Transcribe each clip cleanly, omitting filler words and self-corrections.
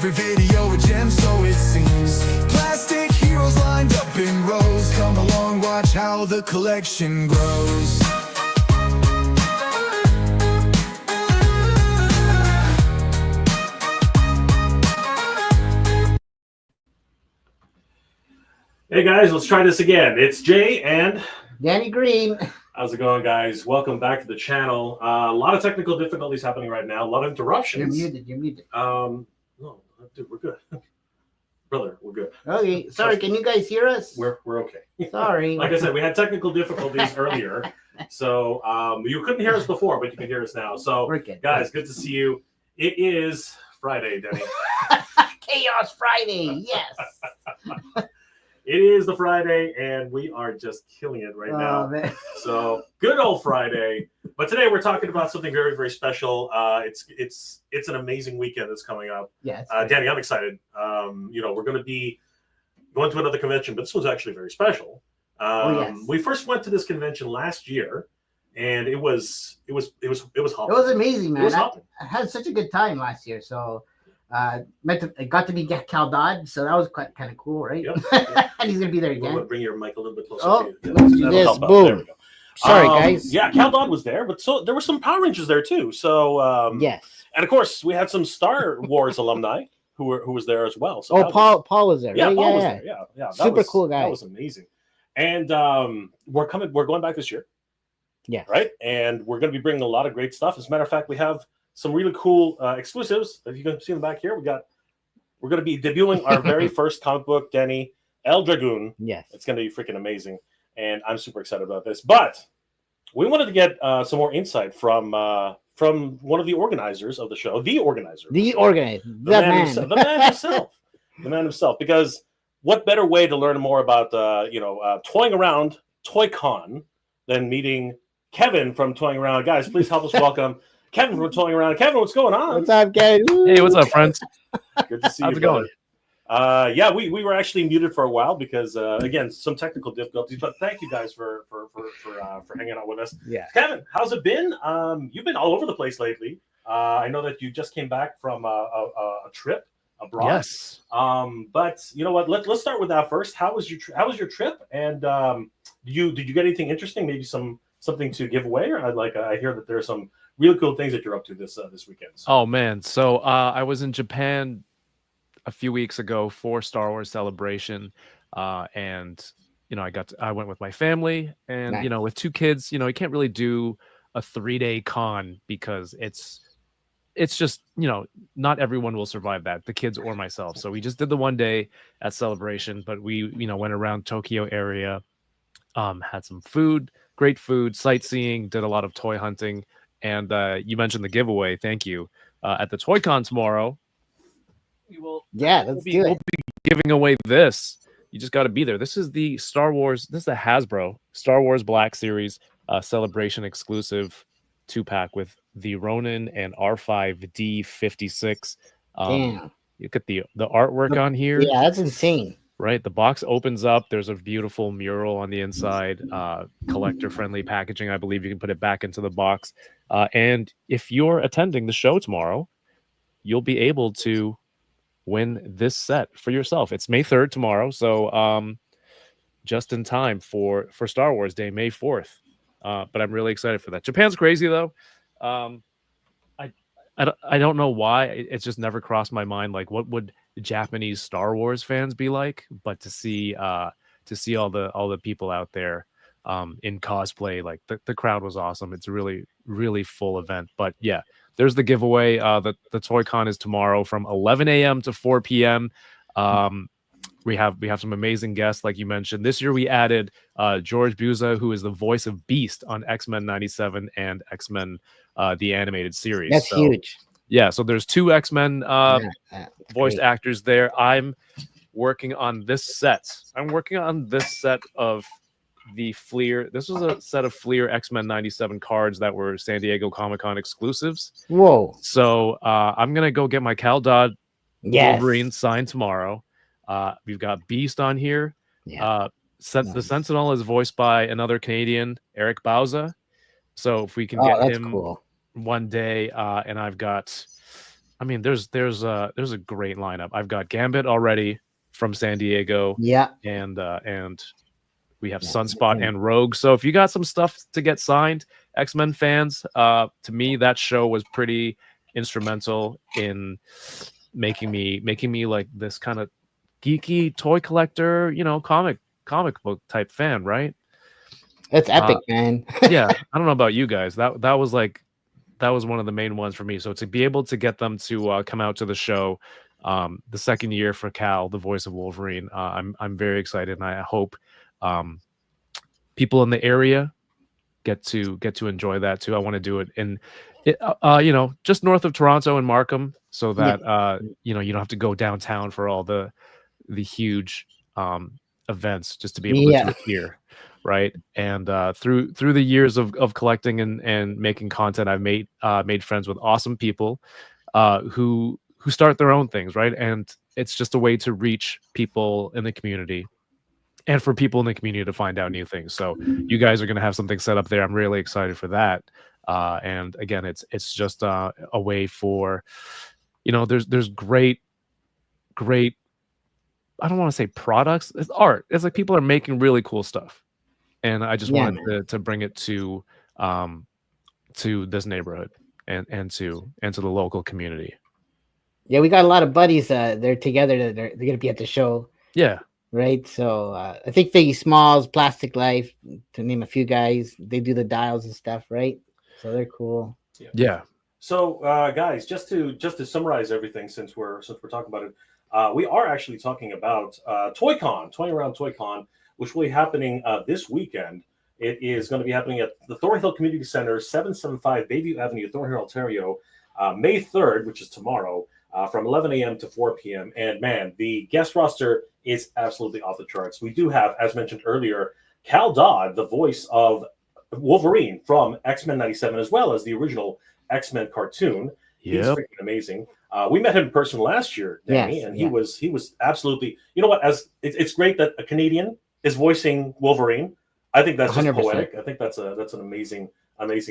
Every video a gem, so it seems. Plastic heroes lined up in rows. Come along, watch how the collection grows. Hey guys, let's try this again. It's Jay and Danny Green. How's it going, guys? Welcome back to the channel. A lot of technical difficulties happening right now. A lot of interruptions. You're muted. No, dude, we're good. Brother, we're good. Okay, sorry. Can you guys hear us? We're okay. Sorry. Like I said, we had technical difficulties earlier, so you couldn't hear us before, but you can hear us now. So, We're good. guys, good to see you. It is Friday, Denny. Chaos Friday. Yes. It is the Friday, and we are just killing it right now. Man. So good old Friday. But today we're talking about something very, very special. It's an amazing weekend that's coming up. Yes. Danny, I'm excited. We're going to be going to another convention, but this was actually very special. Yes. We first went to this convention last year, and it was hopping. It was amazing, man. It was hopping. I had such a good time last year. So I got to be Cal Dodd, so that was kind of cool, right? Yep. And he's gonna be there again. Bring your mic a little bit closer Oh, to you. let's do That'll this. help out. Boom. There we go. Sorry, guys. Yeah, Cal Dodd was there, but so there were some Power Rangers there too. So Yes. and of course we had some Star Wars alumni who was there as well. So Paul was there. Yeah, right? Paul was there. Yeah. That Super cool guy. That was amazing. And we're going back this year. Yeah. Right. And we're going to be bringing a lot of great stuff. As a matter of fact, we have some really cool exclusives that you can see in the back here. We're going to be debuting our very first comic book, Danny, EL DRAGOON. Yes. It's going to be freaking amazing. And I'm super excited about this. But we wanted to get some more insight from one of the organizers of the show, the man himself. Because what better way to learn more about toying around ToyCon than meeting Kevin from Toying Around? Guys, please help us welcome Kevin from Toying Around. Kevin, what's going on? What's up, guys? Hey, what's up, friends? Good to see you. How's it going? Yeah, we were actually muted for a while because again, some technical difficulties. But thank you guys for hanging out with us. Yeah. Kevin, how's it been? You've been all over the place lately. I know that you just came back from a trip abroad. Yes. But you know what? Let's start with that first. How was your trip? And did you get anything interesting? Maybe something to give away? Or I hear that there are some really cool things that you're up to this weekend. So. Oh man, so I was in Japan a few weeks ago for Star Wars Celebration, and I went with my family, and Nice. With two kids, you can't really do a 3-day con because it's just not everyone will survive that, the kids or myself. So we just did the 1 day at Celebration, but we went around Tokyo area, had some food, great food, sightseeing, did a lot of toy hunting. And you mentioned the giveaway. Thank you. At the ToyCon tomorrow, we'll be giving away this. You just got to be there. This is the Star Wars. This is the Hasbro Star Wars Black Series Celebration exclusive 2-pack with the Ronin and R5D56. Damn. You get the artwork on here. Yeah, that's insane. Right, the box opens up. There's a beautiful mural on the inside, collector-friendly packaging. I believe you can put it back into the box. And if you're attending the show tomorrow, you'll be able to win this set for yourself. It's May 3rd tomorrow, so just in time for Star Wars Day, May 4th. But I'm really excited for that. Japan's crazy though. I don't know why. It's just never crossed my mind. Like, what would Japanese Star Wars fans be like? But to see all the people out there in cosplay, like the crowd was awesome. It's a really, really full event. But yeah, there's the giveaway. The ToyCon is tomorrow from 11 a.m. to 4 p.m. We have some amazing guests, like you mentioned. This year we added George Buza, who is the voice of Beast on X-Men 97 and X-Men the animated series. That's huge. Yeah, so there's 2 X-Men voiced actors there. I'm working on this set. I'm working on this set of the Fleer. This was a set of Fleer X-Men 97 cards that were San Diego Comic-Con exclusives. Whoa. So I'm going to go get my Cal Dodd Wolverine signed tomorrow. We've got Beast on here. Yeah. The Sentinel is voiced by another Canadian, Eric Bauza. So if we can get him one day, and I've got I mean, there's a great lineup. I've got Gambit already from San Diego, Yeah. and we have Yeah. Sunspot and Rogue. So if you got some stuff to get signed, X-Men fans, to me that show was pretty instrumental in making me like this kind of geeky toy collector, comic book type fan, right? It's epic, man. Yeah, I don't know about you guys. That was one of the main ones for me. So to be able to get them to come out to the show, the second year for Cal, the voice of Wolverine, I'm very excited, and I hope people in the area get to enjoy that too. I want to do it in, just north of Toronto and Markham, so that you don't have to go downtown for all the huge events, just to be able to do it here, right? And through the years of collecting and making content, I've made friends with awesome people who start their own things, right? And it's just a way to reach people in the community and for people in the community to find out new things. So you guys are going to have something set up there. I'm really excited for that. And again, it's just a way for, there's great, I don't want to say products. It's art. It's like people are making really cool stuff, and I just wanted to bring it to this neighborhood and to the local community. Yeah, we got a lot of buddies. They're together. They're gonna be at the show. Yeah. Right. So I think Figgy Smalls, Plastic Life, to name a few guys, they do the dials and stuff, right? So they're cool. Yeah. So guys, just to summarize everything, since we're talking about it, we are actually talking about ToyCon, Toying Around ToyCon, which will be happening this weekend. It is going to be happening at the Thornhill Community Center, 775 Bayview Avenue, Thornhill, Ontario, May 3rd, which is tomorrow, from 11 a.m. to 4 p.m. And man, the guest roster is absolutely off the charts. We do have, as mentioned earlier, Cal Dodd, the voice of Wolverine from X-Men 97, as well as the original X-Men cartoon. He's freaking amazing. We met him in person last year, Danny, and he was absolutely, you know what, as it's great that a Canadian is voicing Wolverine. I think that's just 100%. Poetic. I think that's an amazing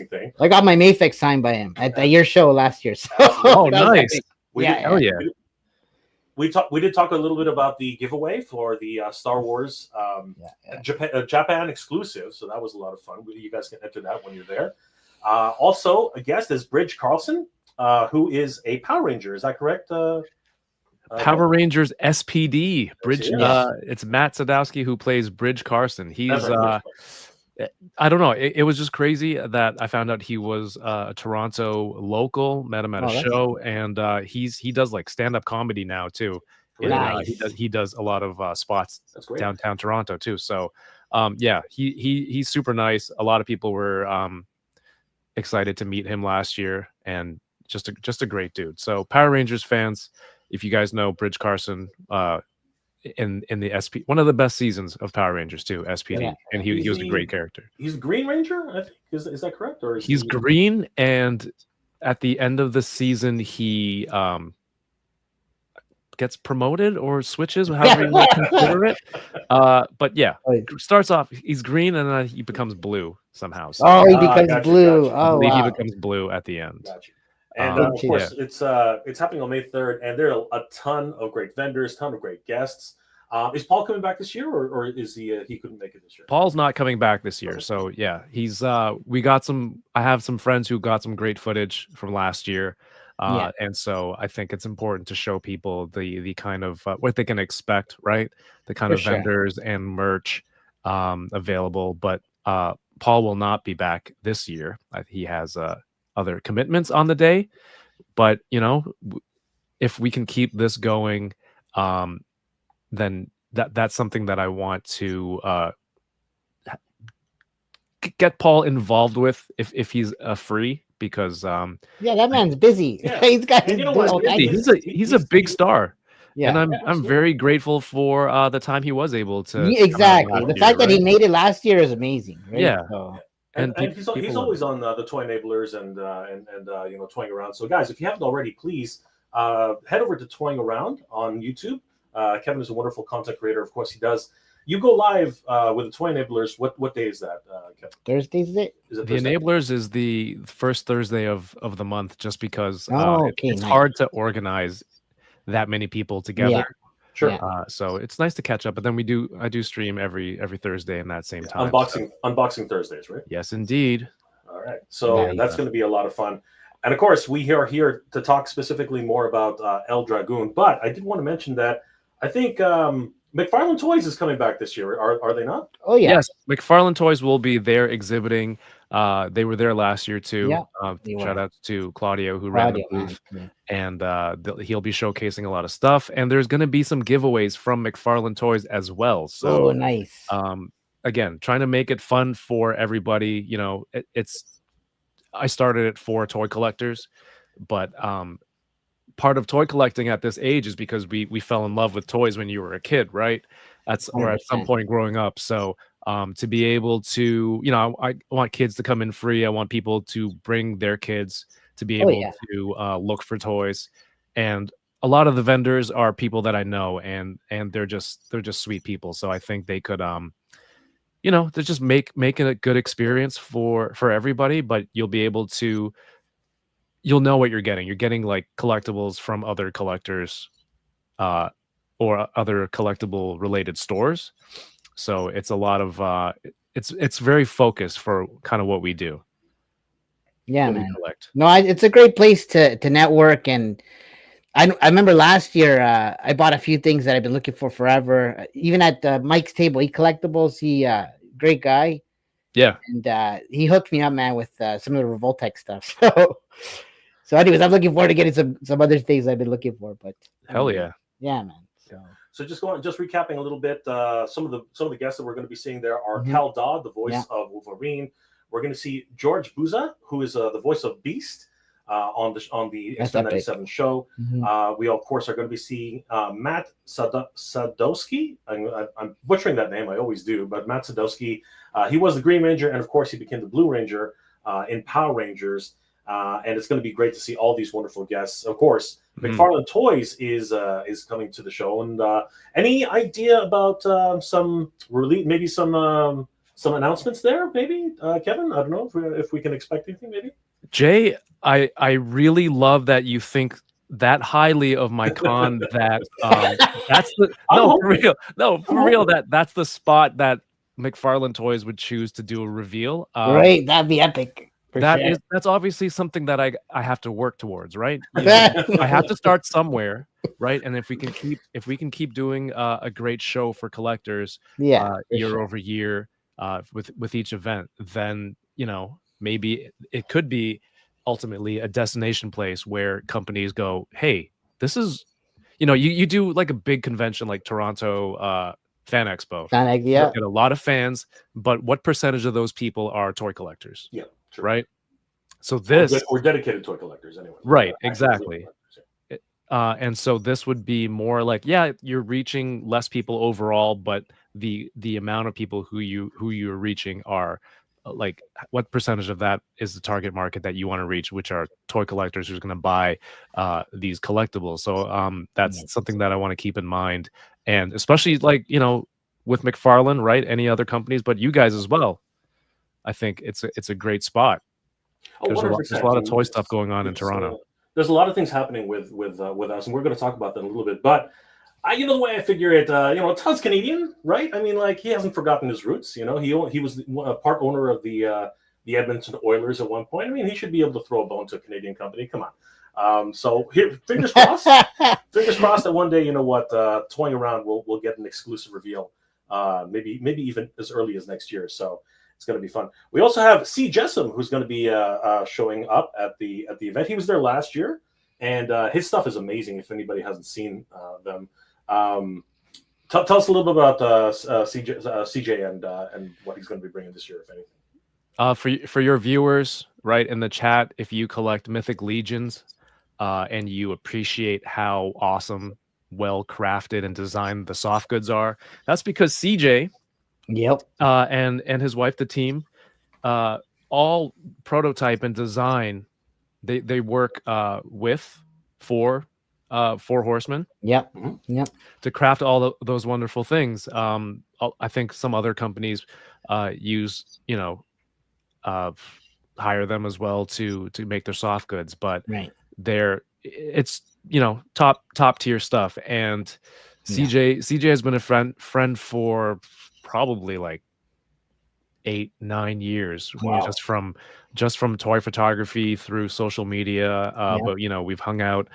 thing. I got my Mafex signed by him at your show last year. So oh, nice. We did talk a little bit about the giveaway for the Star Wars Japan exclusive, so that was a lot of fun. You guys can enter that when you're there. Also, a guest is Bridge Carlson, who is a Power Ranger. Is that correct? Power Rangers SPD. Bridge. It's Matt Sadowski who plays Bridge Carson. He's I don't know. It was just crazy that I found out he was a Toronto local. Met him at a show, and he does like stand-up comedy now too. Nice. He does a lot of spots downtown Toronto too. So he's super nice. A lot of people were excited to meet him last year, and just a great dude. So Power Rangers fans, if you guys know Bridge Carson, in the SP, one of the best seasons of Power Rangers too, SPD, and he was a great character. He's a Green Ranger, I think. Is that correct? Or he's green, and at the end of the season, he gets promoted or switches, however you want to consider it. But yeah, starts off he's green, and then he becomes blue somehow. So, he becomes blue. Gotcha. Oh, wow. He becomes blue at the end. Gotcha. And of course, it's happening on May 3rd, and there are a ton of great vendors, ton of great guests. Is Paul coming back this year, or is he couldn't make it this year? Paul's not coming back this year, so yeah, he's we got some. I have some friends who got some great footage from last year, and so I think it's important to show people the kind of what they can expect, right? The kind of vendors and merch available. But Paul will not be back this year. He has other commitments on the day, but if we can keep this going, then that's something that I want to get Paul involved with if he's free, because that man's busy. He's got he's a big star. And I'm very grateful for the time he was able to exactly the fact that he made it last year is amazing, right? And he's always on the Toy Enablers and Toying Around. So guys, if you haven't already, please head over to Toying Around on YouTube. Kevin is a wonderful content creator. Of course, he does You go live with the Toy Enablers. What day is that, Kevin? Thursdays is it? Is it The Thursday? Enablers is the first Thursday of the month, just because Oh, okay, it's nice. hard to organize that many people together. Yeah. Sure. Yeah. So it's nice to catch up. But then I do stream every Thursday in that same time. Unboxing Thursdays, right? Yes, indeed. All right. So Nice. that's going to be a lot of fun. And of course, we are here to talk specifically more about EL Dragoon. But I did want to mention that I think McFarlane Toys is coming back this year. Are they not? Oh yeah. Yes, McFarlane Toys will be there exhibiting. They were there last year too. Yeah, they Shout were. out to Claudio who ran the Claudio, booth, man. and he'll be showcasing a lot of stuff. And there's going to be some giveaways from McFarlane Toys as well. So Oh, nice. again, trying to make it fun for everybody. You know, I started it for toy collectors, but part of toy collecting at this age is because we fell in love with toys when you were a kid, right? Or at some 100%. point growing up. So to be able to, you know, I want kids to come in free. I want people to bring their kids to be able to look for toys. And a lot of the vendors are people that I know, and they're just sweet people. So I think they could you know, to just make it a good experience for everybody, but you'll be able to, you'll know what you're getting. You're getting like collectibles from other collectors or other collectible related stores. So it's a lot of it's very focused for kind of what we do. Yeah, what we man. collect. No, it's a great place to network. And I remember last year I bought a few things that I've been looking for forever. Even at Mike's table, he collectibles. He great guy. Yeah. And he hooked me up, man, with some of the Revoltech stuff. So anyways, I'm looking forward to getting some other things I've been looking for. But Hell yeah. yeah, man. So just recapping a little bit, some of the guests that we're going to be seeing there are Mhm. Cal Dodd, the voice of Wolverine. We're going to see George Buza, who is the voice of Beast on the That's X-Men '97 show. Mhm. We of course are going to be seeing Matt Sadowski. I'm butchering that name, I always do, but Matt Sadowski. He was the Green Ranger, and of course he became the Blue Ranger in Power Rangers. And it's going to be great to see all these wonderful guests. Of course, McFarlane Toys is coming to the show. And any idea about some announcements there? Maybe Kevin, I don't know if we can expect anything. Maybe Jay, I really love that you think that highly of my con. That that's the for real. That's the spot that McFarlane Toys would choose to do a reveal. Right, that'd be epic. That's obviously something that I have to work towards, right? I have to start somewhere, right? And if we can keep doing a great show for collectors, year over year, with each event, then you know maybe it could be ultimately a destination place where companies go, hey, this is, you know, you do like a big convention like Toronto Fan Expo. You get a lot of fans, but what percentage of those people are toy collectors? Yeah. True. Right. So we're dedicated toy collectors anyway. Right. Exactly. And so this would be more like, yeah, you're reaching less people overall, but the amount of people who you're reaching are like, what percentage of that is the target market that you want to reach, which are toy collectors who's going to buy these collectibles. So that's something that I want to keep in mind, and especially like, you know, with McFarlane, right? Any other companies, but you guys as well. I think it's a great spot. There's a lot of toy stuff going on in Toronto. There's a lot of things happening with us, and we're going to talk about that in a little bit. But you know, the way I figure it, you know, Todd's Canadian, right? I mean, like, he hasn't forgotten his roots. You know, he was a part owner of the Edmonton Oilers at one point. I mean, he should be able to throw a bone to a Canadian company. Come on. So here, fingers crossed. Fingers crossed that one day, you know what, toying around, we'll get an exclusive reveal. Maybe even as early as next year. So it's going to be fun. We also have C. Jessam, who's going to be showing up at the event. He was there last year, and his stuff is amazing. If anybody hasn't seen them, tell us a little bit about CJ and what he's going to be bringing this year, if anything. For your viewers, right, in the chat, if you collect Mythic Legions and you appreciate how awesome, well crafted and designed the soft goods are, that's because CJ. Yep. And his wife, the team, all prototype and design, they work for Four Horsemen. Yep. Mhm. Yep. To craft all those wonderful things. I think some other companies use, hire them as well to make their soft goods, but Right. it's top tier stuff. And Yeah. CJ has been a friend for probably like 8-9 years, Wow. just from toy photography through social media. Yeah. But we've hung out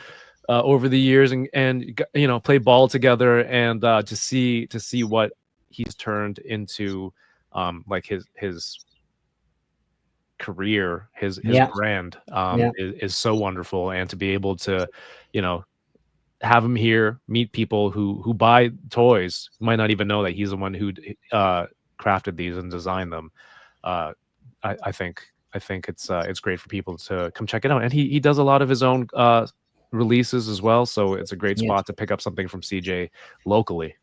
over the years and play ball together, and to see what he's turned into, like his career, his Yeah. brand, Yeah. is so wonderful. And to be able to have him here, meet people who buy toys, might not even know that he's the one who crafted these and designed them. I think it's great for people to come check it out. And he does a lot of his own releases as well, so it's a great Yeah. spot to pick up something from CJ locally.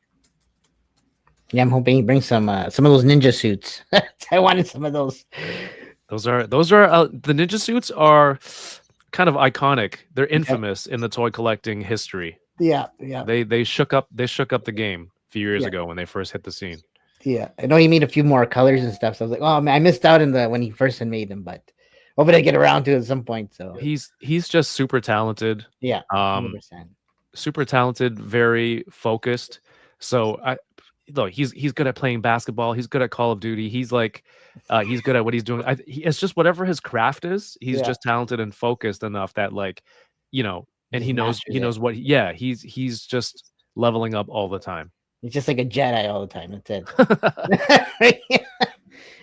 Yeah, I'm hoping he brings some of those ninja suits. I wanted some of those. Those are the ninja suits are kind of iconic. They're infamous in the toy collecting history. Yeah, yeah, They shook up the game a few years Yeah. ago when they first hit the scene. yeah. I know he made a few more colors and stuff. So I was like, oh man, I missed out in when he first had made them, but hopefully I get around to it at some point. So He's just super talented. yeah, 100%. Super talented, very focused. So he's good at playing basketball. He's good at Call of Duty. He's like, he's good at what he's doing. It's just whatever his craft is. He's Yeah. just talented and focused enough that and He he knows masters it. what. Yeah, he's just leveling up all the time. He's just like a Jedi all the time. That's it.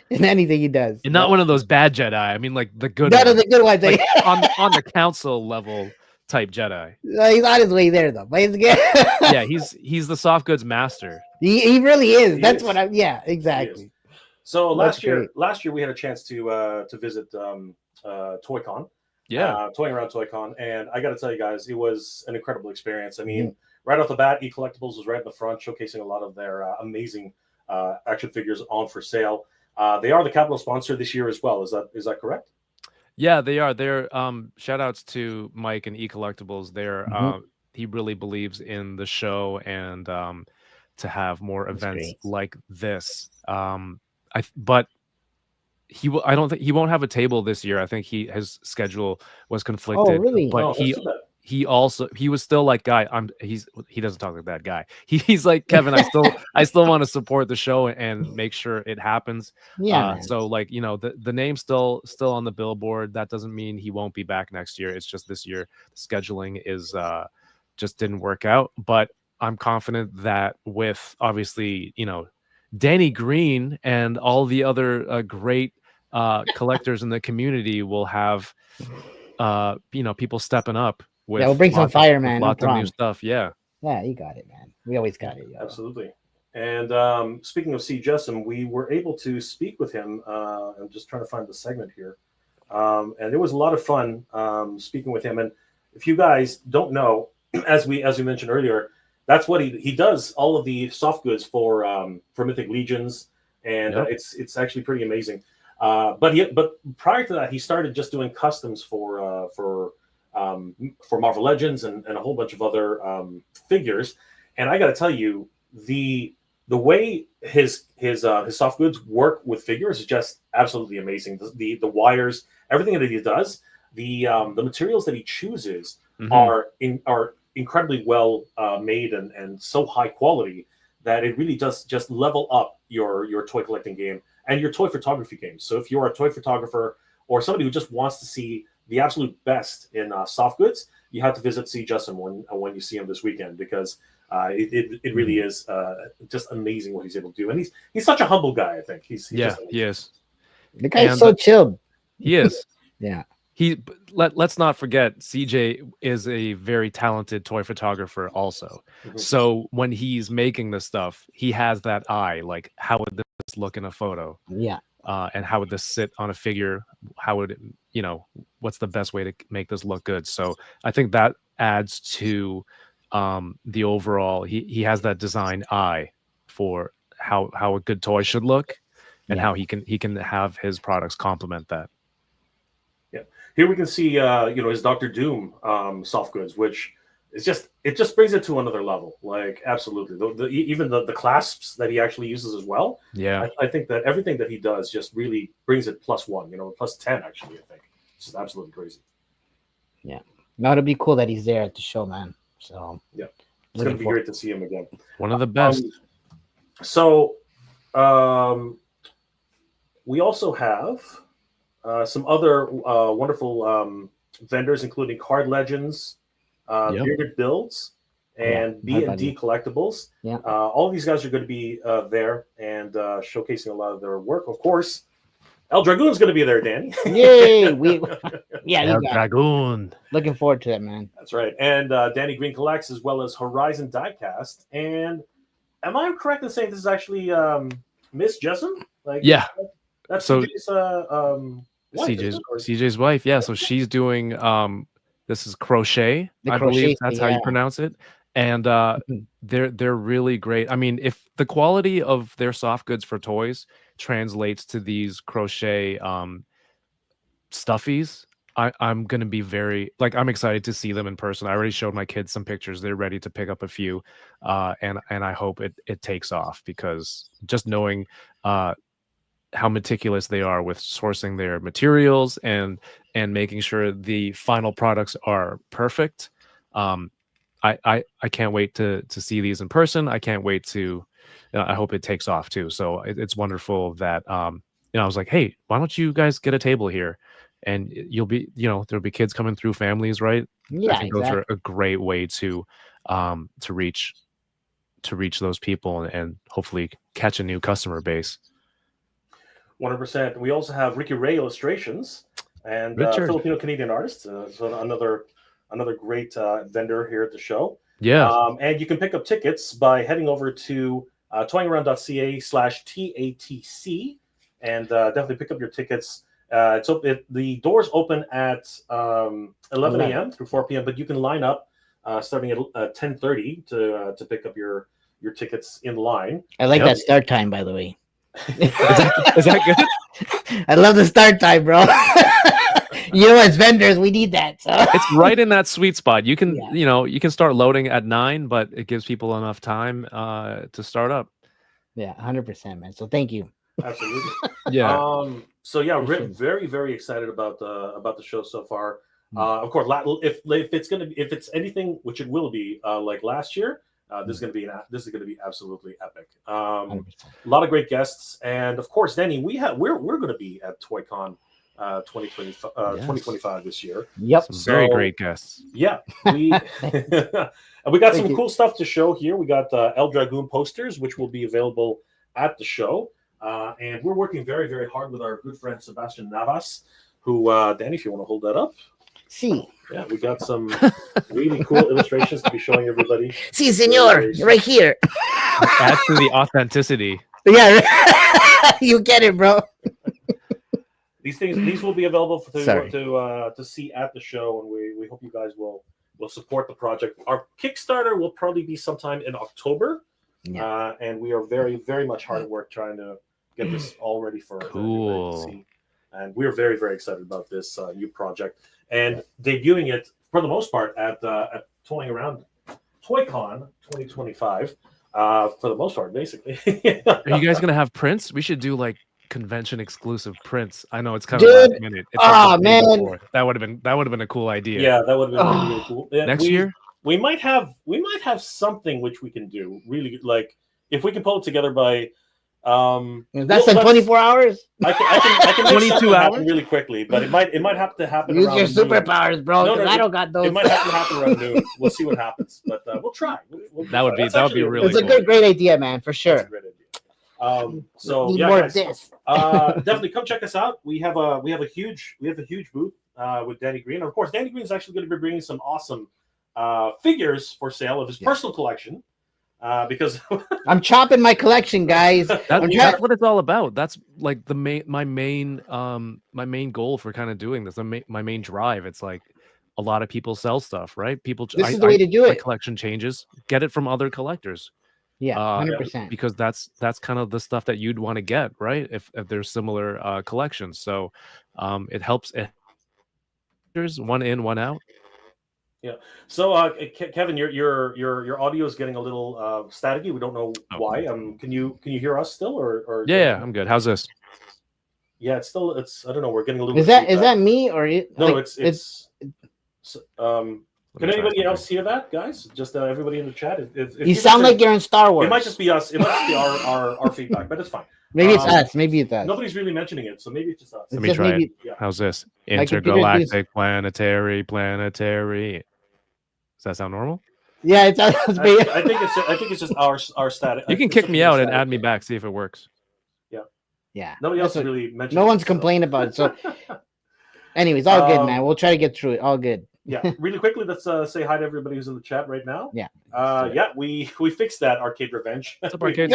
In anything he does. And not one of those bad Jedi. I mean, like the good None of ones. the good ones. Like on the council level type Jedi. He's on his way there though. But he's good. Yeah, he's the soft goods master. He really is. He That's is. what I'm. Yeah, exactly. So That's last year we had a chance to visit ToyCon. Yeah. Toying around ToyCon, and I got to tell you guys, it was an incredible experience. I mean, right off the bat, E-Collectibles was right in the front, showcasing a lot of their amazing action figures on for sale. They are the capital sponsor this year as well. Is that correct? Yeah, they are. They're shout outs to Mike and E-Collectibles. They're Mhm. He really believes in the show and to have more That's events great. like this. But I don't think he won't have a table this year. I think his schedule was conflicted. really? But Oh, that's too bad. he was still like, guy, he doesn't talk like that guy. He's like, Kevin, I still want to support the show and make sure it happens. Yeah. Man. So like, the name's still on the billboard. That doesn't mean he won't be back next year. It's just this year the scheduling is just didn't work out. But I'm confident that with obviously, Danny Green and all the other great collectors in the community will have people stepping up with We'll bring some fire, man. No lots of new problem. stuff. Yeah. Yeah, you got it, man. We always got it. Yo. Absolutely. And speaking of C. Jessom, we were able to speak with him. I'm just trying to find the segment here. And it was a lot of fun speaking with him. And if you guys don't know, as we mentioned earlier, that's what he does, all of the soft goods for Mythic Legions. And Yep. it's actually pretty amazing. But prior to that, he started just doing customs for Marvel Legends and a whole bunch of other figures. And I got to tell you, the way his soft goods work with figures is just absolutely amazing. The wires, everything that he does, the materials that he chooses are incredibly well made and so high quality that it really does just level up your toy collecting game and your toy photography game. So if you're a toy photographer or somebody who just wants to see the absolute best in soft goods, you have to visit C. Jessom when you see him this weekend, because it really is just amazing what he's able to do. And he's such a humble guy. I think he's just he is. The guy's And- so chilled. He is. Yeah. Let's not forget, CJ is a very talented toy photographer also. Mhm. So when he's making this stuff, he has that eye, like, how would this look in a photo? Yeah. And how would this sit on a figure? How would it, what's the best way to make this look good? So I think that adds to the overall. He has that design eye for how a good toy should look, and how he can have his products complement that. Here we can see, his Doctor Doom soft goods, which it just brings it to another level. Like absolutely, even the clasps that he actually uses as well. Yeah. I think that everything that he does just really brings it +1. You know, +10 actually. I think it's just absolutely crazy. Yeah, no, it'll be cool that he's there at the show, man. So yeah, it's gonna be great to see him again. One of the best. So, we also have some other wonderful vendors, including Card Legends, Bearded Builds, and B&D Collectibles. Yeah. All of these guys are going to be there and showcasing a lot of their work. Of course, EL Dragoon's going to be there, Danny. Yay! EL Dragoon. Looking forward to it, man. That's right. And Danny Green Collects, as well as Horizon Diecast. And am I correct in saying this is actually Miss Jessom? Like, yeah. That's so CJ's wife, CJ's wife. Yeah. So she's doing this is crochet. I believe that's how you pronounce it. And they're really great. I mean, if the quality of their soft goods for toys translates to these crochet stuffies, I'm gonna be I'm excited to see them in person. I already showed my kids some pictures. They're ready to pick up a few, and I hope it takes off, because just knowing how meticulous they are with sourcing their materials and making sure the final products are perfect. I can't wait to see these in person. I can't wait to. I hope it takes off too. So it's wonderful that I was like, hey, why don't you guys get a table here, and you'll be there'll be kids coming through, families, right? Yeah, I think those are a great way to reach those people and hopefully catch a new customer base. 100%. We also have Ricky Ray Illustrations and Filipino Canadian artists. So another great vendor here at the show. Yeah. And you can pick up tickets by heading over to toyingaround.ca/TATC and definitely pick up your tickets. The doors open at 11 a.m. through 4 p.m., but you can line up starting at 10:30 to pick up your tickets in line. I like that start time, by the way. Is that good? I love the start time, bro. As vendors, we need that. So. It's right in that sweet spot. You can, you can start loading at 9, but it gives people enough time to start up. Yeah, 100%, man. So thank you. Absolutely. Yeah. So yeah, very, very excited about the show so far. Of course, if it's anything, which it will be, like last year. This is going to be absolutely epic. A lot of great guests, and of course, Danny, we're going to be at ToyCon 2025 this year. Yep, very great guests. Yeah, we and we got some cool stuff to show here. We got EL Dragoon posters, which will be available at the show, and we're working very, very hard with our good friend Sebastian Navas, who Danny, if you want to hold that up. See. Yeah, we got some really cool illustrations to be showing everybody. See, senor, right here. Adds to the authenticity. Yeah, you get it, bro. These will be available to see at the show, and we hope you guys will support the project. Our Kickstarter will probably be sometime in October, and we are very, very much hard at work trying to get this all ready for everybody to see. And we're very, very excited about this new project. And debuting it for the most part at Toying Around ToyCon 2025 for the most part, basically. Are you guys gonna have prints? We should do like convention exclusive prints. I know it's kind of last minute. Man, that would have been a cool idea. Yeah, that would have been really cool. Next year we might have something which we can do really, like if we can pull it together by. That's in 24 hours. I can 22 hours really quickly, but it might have to happen. Use around your superpowers, bro. No, I don't got those. It might have to happen around noon. We'll see what happens, but we'll try. That would be really. It's a great idea, man, for sure. That's a great idea. So need yeah, more guys, of this. Definitely come check us out. We have a huge booth with Danny Green. And of course, Danny Green is actually going to be bringing some awesome figures for sale of his personal collection. Because I'm chopping my collection, guys. That's what it's all about. That's like my main goal for kind of doing this. My main drive. It's like a lot of people sell stuff, right? This is the way to do it. My collection changes. Get it from other collectors. Yeah, 100%. Because that's kind of the stuff that you'd want to get, right? If there's similar collections, so it helps. There's one in, one out. So, Kevin, your audio is getting a little staticky. We don't know why. Can you hear us still, or Yeah, I'm good. How's this? Yeah, it's I don't know. We're getting a little. Is bit that me or it? No, like, it's. Can anybody else hear that, guys? Just everybody in the chat. You sound like you're in Star Wars. It might just be us. It might just be our feedback, but it's fine. Maybe it's us. Maybe it's us. Nobody's really mentioning it, so maybe it's just us. Let me try it. Yeah. How's this? My computer Intergalactic, planetary. Does that sound normal? Yeah, it sounds. I think it's just our static. You can kick me out and add me back. See if it works. Yeah. Nobody else is really mentioning. No one's complaining about it. So, anyways, all good, man. We'll try to get through it. All good. Yeah, really quickly, let's say hi to everybody who's in the chat right now. Yeah. We fixed that Arcade Revenge. What's up, Arcade?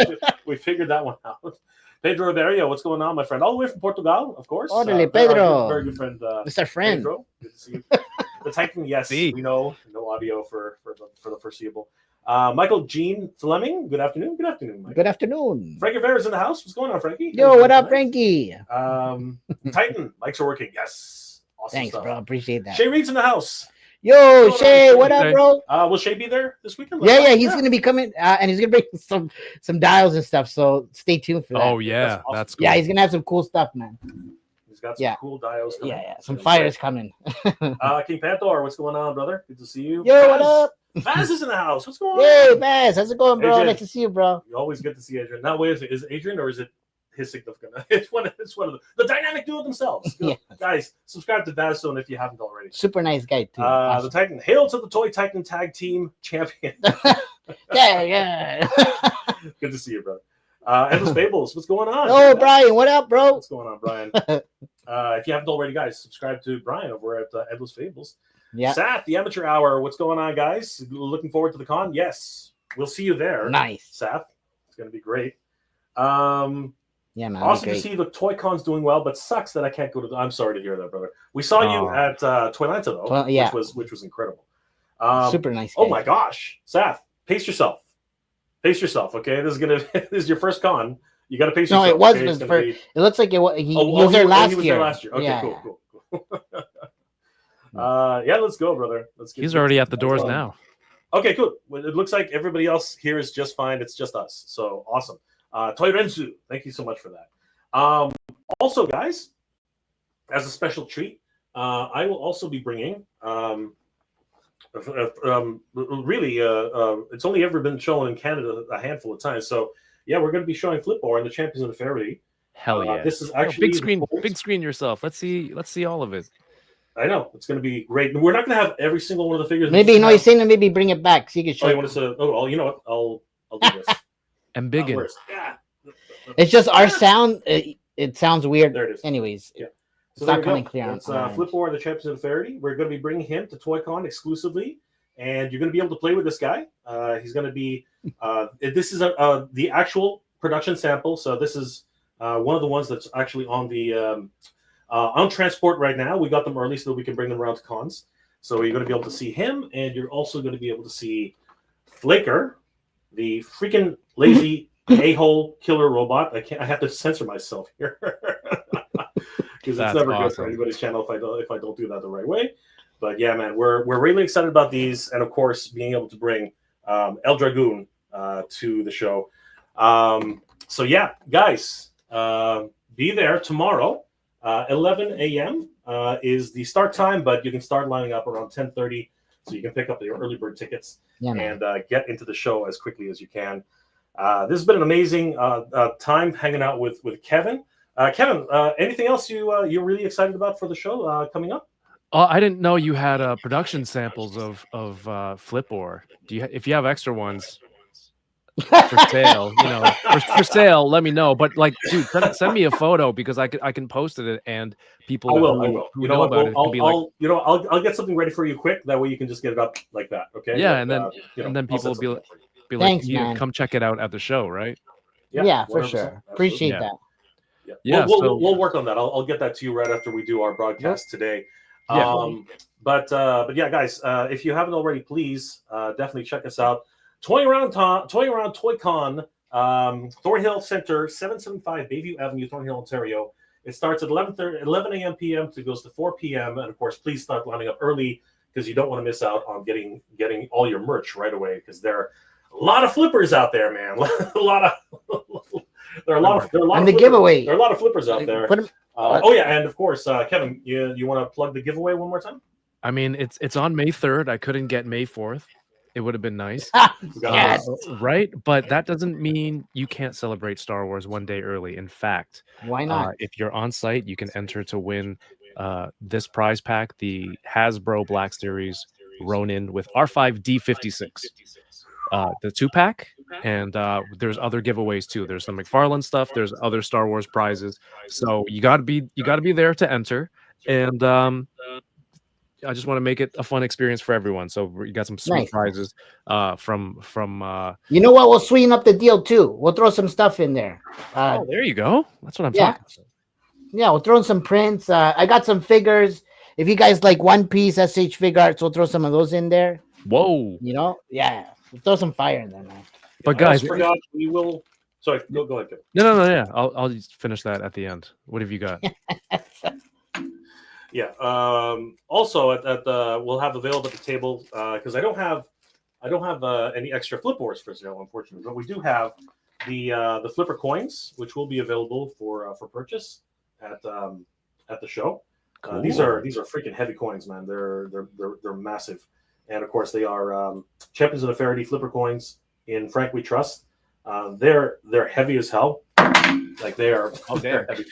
we figured that one out. Pedro Ribeiro, what's going on, my friend? All the way from Portugal, of course. Orale, Pedro. Very good friend. Mr. Friend. Pedro, good to see you. The Titan, yes, we know. No audio for the foreseeable. Michael Jean Fleming, good afternoon. Good afternoon, Mike. Good afternoon. Frankie Rivera's in the house. What's going on, Frankie? Yo, what up, Frankie? Titan, mics are working. Yes. Awesome Thanks, stuff. bro. Appreciate that. Shay Reed's in the house. Yo, Shay, what up, bro? Will Shay be there this weekend? Yeah, he's gonna be coming, and he's gonna bring some dials and stuff. So stay tuned for that. Oh yeah, that's cool. Yeah, he's gonna have some cool stuff, man. He's got some cool dials. Yeah, some fires coming. King Panther, what's going on, brother? Good to see you. Yo, Baz, what up? Baz is in the house. What's going on? Hey, Baz, how's it going, bro? Adrian. Nice to see you, bro. Always good to see Adrian. Now, wait, is it Adrian or is it his significant? It's one of the dynamic duo themselves. Yeah. Guys, subscribe to Baz Zone if you haven't already. Super nice guy too. Awesome. The Titan, hail to the Toy Titan Tag Team Champion. yeah. Good to see you, brother. Endless Fables, what's going on? Oh, Brian, what up, bro? What's going on, Brian? If you haven't already, guys, subscribe to Brian over at Endless Fables. Yeah. Sat, the Amateur Hour, what's going on, guys? Looking forward to the con? Yes, we'll see you there. Nice. Sat, it's going to be great. Yeah, man. Awesome to see the Toy Con's doing well, but sucks that I can't go to. I'm sorry to hear that, brother. We saw you at Toylanta though, which was incredible. Super nice. Oh my gosh, Seth, pace yourself. Pace yourself, okay? This is your first con. You got to pace yourself. No, it was okay? his first. It looks like he was there last year. Okay, yeah. cool. Yeah, let's go, brother. He's already at the doors now. Okay, cool. Well, it looks like everybody else here is just fine. It's just us. So awesome. Toy Rensu, thank you so much for that. Also, guys, as a special treat, I will also be bringing it's only ever been shown in Canada a handful of times. So yeah, we're going to be showing Flipboard and the Champions of the Faraday. Hell yeah! This is actually big screen yourself. Let's see all of it. I know it's going to be great. We're not going to have every single one of the figures. Maybe he's saying to maybe bring it back so you can show. Oh, you want to? Oh, you know what? I'll do this. And big it. Yeah. It's just our sound. It sounds weird. There it is. Anyways, yeah. So it's not coming clear. It's Flipboard, the Champions of the Faraday. We're going to be bringing him to ToyCon exclusively, and you're going to be able to play with this guy. He's going to be. This is the actual production sample. So this is one of the ones that's actually on the on transport right now. We got them early so that we can bring them around to cons. So you're going to be able to see him, and you're also going to be able to see Flaker, the freaking lazy a-hole killer robot. I have to censor myself here because it's never good for anybody's channel if I don't do that the right way. But yeah, man, we're really excited about these, and of course being able to bring El Dragoon to the show. So yeah, guys, be there tomorrow. 11 a.m. Is the start time, but you can start lining up around 10:30, so you can pick up your early bird tickets and get into the show as quickly as you can. This has been an amazing time hanging out with Kevin. Kevin, anything else you're really excited about for the show coming up? I didn't know you had production samples of Flipboard. If you have extra ones for sale, for sale, let me know. But like, dude, send me a photo because I can post it and people I will. who know about it can be I'll get something ready for you quick. That way you can just get it up like that. Okay. Yeah, and then people will be like, thanks, man. Come check it out at the show, right? Yeah, for sure. Appreciate that. Yeah, we'll work on that. I'll get that to you right after we do our broadcast today. Yeah. But yeah, guys, if you haven't already, please definitely check us out. Toy Around ToyCon, Thornhill Center, 775 Bayview Avenue, Thornhill, Ontario. It starts at 11 a.m. p.m. It goes to 4 p.m. And of course, please start lining up early. because you don't want to miss out on getting all your merch right away, because there are a lot of flippers out there, man. a lot of there are a lot of and the giveaway. There are a lot of flippers out there. Oh yeah, and of course, Kevin, you want to plug the giveaway one more time? I mean, it's on May 3rd. I couldn't get May 4th. It would have been nice. Yes. Right? But that doesn't mean you can't celebrate Star Wars one day early. In fact, Why not? if you're on site, you can enter to win this prize pack, the Hasbro Black Series Ronin with R5D56. The 2-pack, and there's other giveaways too. There's some McFarlane stuff, there's other Star Wars prizes. So you gotta be there to enter. And I just want to make it a fun experience for everyone. So we got some sweet prizes from you know what? We'll sweeten up the deal too. We'll throw some stuff in there. Oh, there you go. That's what I'm talking about. Yeah, we'll throw in some prints. I got some figures. If you guys like One Piece, SH Figure Arts, we'll throw some of those in there. Whoa. You know? Yeah. We'll throw some fire in there, man. But guys, we will. Sorry, go ahead. No. Yeah, I'll just finish that at the end. What have you got? Yeah. Also, at the we'll have available at the table, because I don't have any extra flip boards for sale, unfortunately, but we do have the flipper coins, which will be available for purchase at the show. Cool. These are freaking heavy coins, man. They're massive, and of course they are Champions of the Faraday flipper coins in Frank We Trust. They're heavy as hell, like they are. Oh, they're heavy.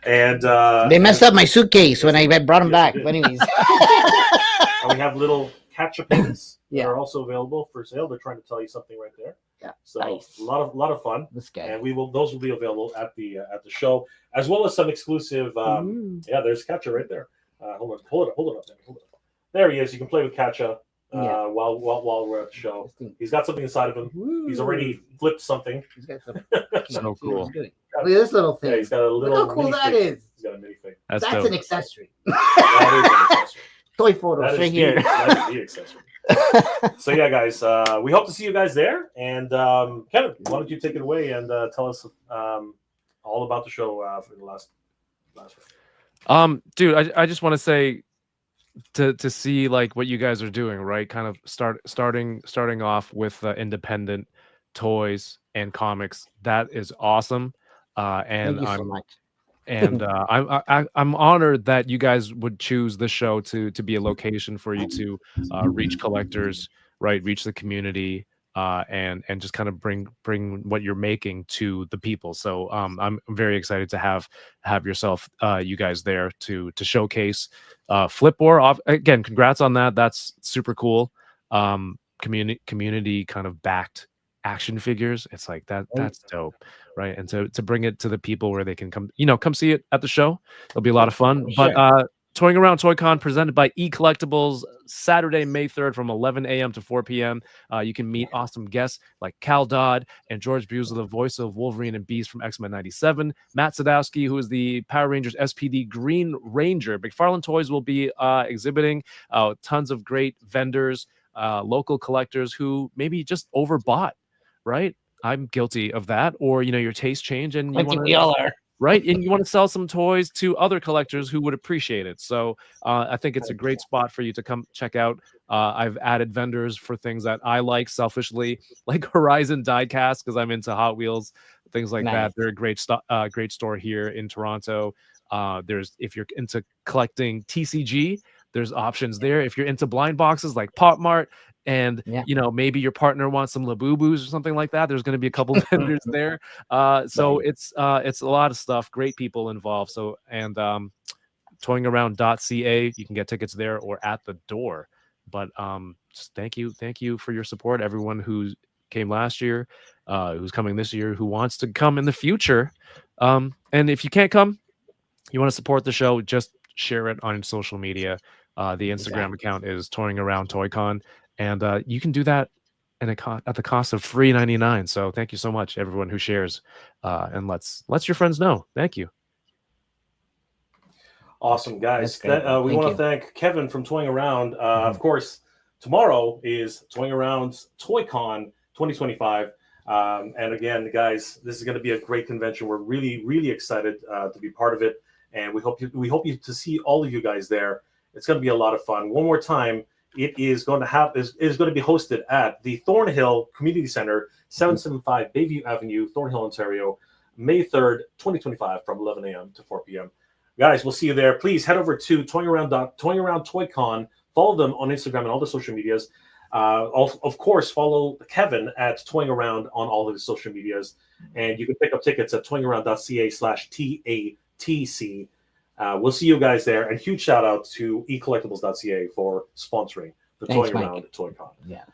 And they messed up my suitcase when I brought them back. But anyways, and we have little catch-up pins that are also available for sale. They're trying to tell you something right there. Yeah, so nice. a lot of fun. This guy. And those will be available at the show, as well as some exclusive. Yeah, there's Katcha right there. Hold it up. There he is. You can play with Katcha while we're at the show. He's got something inside of him. Ooh. He's already flipped something. He's got something. So cool. Look at this little thing. Yeah, he's got a little. Look how cool that is. He's got a minifig. That's an accessory. That is an accessory. Toy photos right here. That is the accessory. So yeah, guys, we hope to see you guys there. And Kevin, why don't you take it away and tell us all about the show for the last one. Dude, I just want to say to see like what you guys are doing, right? Kind of starting off with independent toys and comics. That is awesome. And Thank you so much. And I'm honored that you guys would choose the show to be a location for you to reach collectors, right? Reach the community, and just kind of bring what you're making to the people. So I'm very excited to have yourself, you guys there to showcase Flipboard. Again, congrats on that. That's super cool. Community kind of backed action figures. It's like that's dope, right? And to bring it to the people where they can come see it at the show. It'll be a lot of fun. But Toying Around ToyCon presented by E-Collectibles, Saturday, May 3rd from 11 a.m. to 4 p.m. You can meet awesome guests like Cal Dodd and George Buser, the voice of Wolverine and Beast from X-Men 97. Matt Sadowski, who is the Power Rangers SPD Green Ranger. McFarlane Toys will be exhibiting tons of great vendors, local collectors who maybe just overbought, right? I'm guilty of that. Or, your taste change and you want to... Right. And you want to sell some toys to other collectors who would appreciate it. So I think it's a great spot for you to come check out. I've added vendors for things that I like selfishly, like Horizon Diecast, because I'm into Hot Wheels, things like that. They're a great store here in Toronto. If you're into collecting TCG, there's options there. If you're into blind boxes like Pop Mart, and maybe your partner wants some Labubus or something like that, there's going to be a couple of vendors there. So it's a lot of stuff, great people involved. So and toyingaround.ca, you can get tickets there or at the door. But just thank you for your support, everyone who came last year, who's coming this year, who wants to come in the future. And if you can't come, you want to support the show, just share it on social media. The Instagram account is Toying Around ToyCon. And you can do that at the cost of $3.99. So thank you so much, everyone who shares, and let's your friends know. Thank you. Awesome, guys. We want to thank Kevin from Toying Around. Of course, tomorrow is Toying Around's ToyCon 2025. And again, guys, this is going to be a great convention. We're really, really excited to be part of it, and we hope to see all of you guys there. It's going to be a lot of fun. One more time. it is going to be hosted at the Thornhill Community Center, 775 Bayview Avenue, Thornhill, Ontario, May 3rd, 2025, from 11 a.m. to 4 p.m. Guys, we'll see you there. Please head over to Toying Around Toycon. Follow them on Instagram and all the social medias. Of course, follow Kevin at Toying Around on all of his social medias. And you can pick up tickets at toyingaround.ca/TATC. We'll see you guys there. And huge shout out to ecollectibles.ca for sponsoring the Thanks, Toying Mike. Around Toycon. Yeah.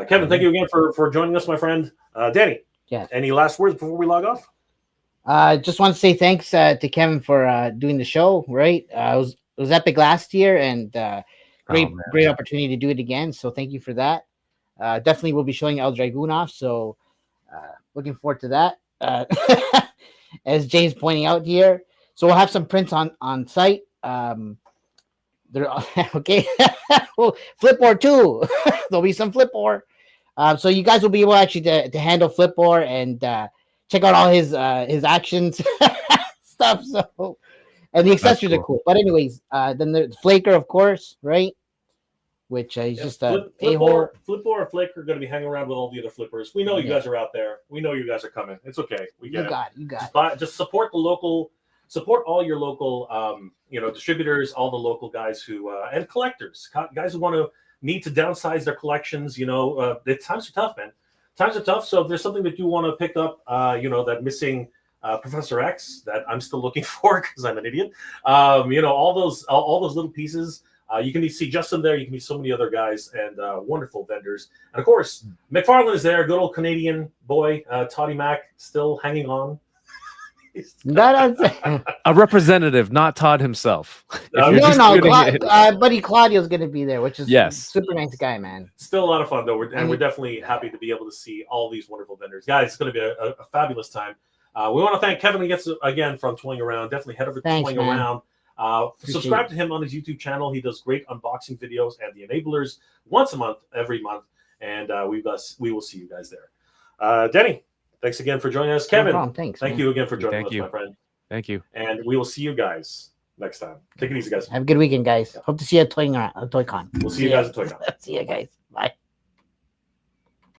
Kevin, thank you again for joining us, my friend. Danny, Yes. any last words before we log off? Just want to say thanks to Kevin for doing the show. Right, it was epic last year, and great opportunity to do it again. So thank you for that. Definitely, we'll be showing El Dragoon off. So looking forward to that. As Jay's pointing out here, so we'll have some prints on site. They're okay. Well, Flipboard too. There'll be some Flipboard. So you guys will be able actually to handle Flipboard and check out all his actions stuff. So, and the accessories are cool. But anyways, then the Flaker, of course, right? Which he's just a Flipboard and Flaker are going to be hanging around with all the other flippers. We know you guys are out there. We know you guys are coming. It's okay. We get it. You got it. Just support the local. Support all your local, distributors, all the local guys who and collectors, guys who need to downsize their collections. The times are tough, man. Times are tough. So if there's something that you want to pick up, that missing Professor X that I'm still looking for because I'm an idiot. All those little pieces. You can see Justin there. You can meet so many other guys and wonderful vendors. And of course, McFarlane is there. Good old Canadian boy, Toddy Mac, still hanging on. A representative, not Todd himself. Buddy Claudio's going to be there, which is super nice guy, man. Still a lot of fun though, we're definitely happy to be able to see all these wonderful vendors, guys. It's going to be a fabulous time. We want to thank Kevin again from Toying Around. Definitely head over to Toying Around. Subscribe to him on his YouTube channel. He does great unboxing videos and the enablers once a month, every month, and we will see you guys there. Denny, thanks again for joining us. Kevin, thank you again for joining us, my friend. Thank you. And we will see you guys next time. Take it easy, guys. Have a good weekend, guys. Hope to see you at Toycon. We'll see you guys at Toycon. See you guys. Bye.